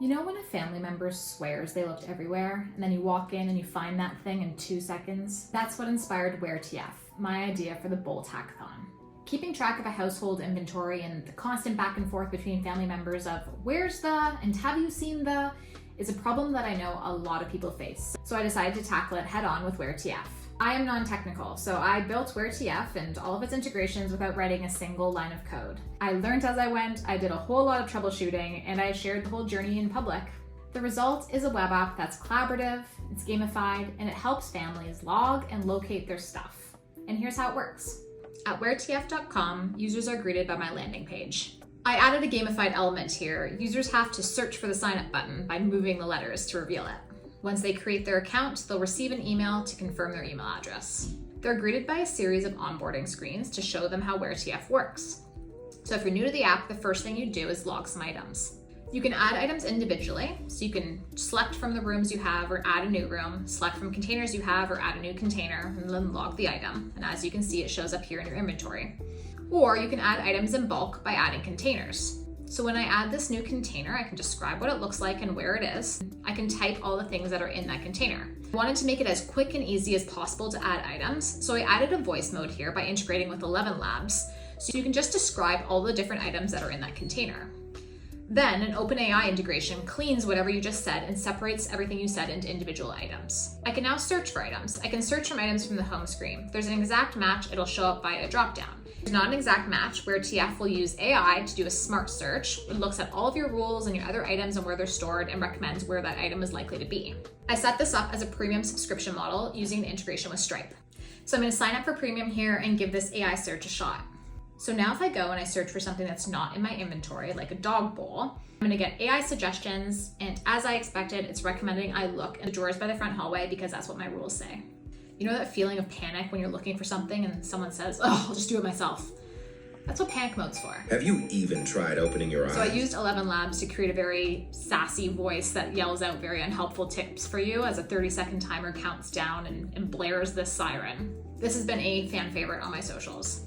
You know when a family member swears they looked everywhere, and then you walk in and you find that thing in 2 seconds? That's what inspired WhereTF, my idea for the Bolt Hackathon. Keeping track of a household inventory and the constant back and forth between family members of where's the and have you seen the is a problem that I know a lot of people face. So I decided to tackle it head on with WhereTF. I am non-technical, so I built WhereTF and all of its integrations without writing a single line of code. I learned as I went, I did a whole lot of troubleshooting, and I shared the whole journey in public. The result is a web app that's collaborative, it's gamified, and it helps families log and locate their stuff. And here's how it works. At WhereTF.com, users are greeted by my landing page. I added a gamified element here. Users have to search for the sign up button by moving the letters to reveal it. Once they create their account, they'll receive an email to confirm their email address. They're greeted by a series of onboarding screens to show them how WhereTF works. So if you're new to the app, the first thing you do is log some items. You can add items individually, so you can select from the rooms you have or add a new room, select from containers you have or add a new container, and then log the item. And as you can see, it shows up here in your inventory. Or you can add items in bulk by adding containers. So when I add this new container, I can describe what it looks like and where it is. I can type all the things that are in that container. I wanted to make it as quick and easy as possible to add items, so I added a voice mode here by integrating with 11 Labs, so you can just describe all the different items that are in that container. Then an OpenAI integration cleans whatever you just said and separates everything you said into individual items. I can now search for items. I can search from items from the home screen. If there's an exact match, it'll show up by a dropdown. If there's not an exact match, WhereTF will use AI to do a smart search. It looks at all of your rules and your other items and where they're stored and recommends where that item is likely to be. I set this up as a premium subscription model using the integration with Stripe. So I'm going to sign up for premium here and give this AI search a shot. So now if I go and I search for something that's not in my inventory, like a dog bowl, I'm gonna get AI suggestions, and as I expected, it's recommending I look in the drawers by the front hallway because that's what my rules say. You know that feeling of panic when you're looking for something and someone says, oh, I'll just do it myself. That's what panic mode's for. Have you even tried opening your eyes? So I used 11 Labs to create a very sassy voice that yells out very unhelpful tips for you as a 30-second timer counts down and blares this siren. This has been a fan favorite on my socials.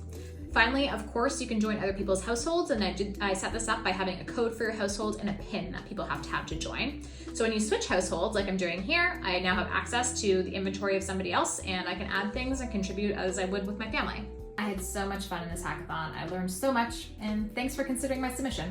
Finally, of course, you can join other people's households, and I set this up by having a code for your household and a PIN that people have to join. So when you switch households, like I'm doing here, I now have access to the inventory of somebody else, and I can add things and contribute as I would with my family. I had so much fun in this hackathon. I learned so much, and thanks for considering my submission.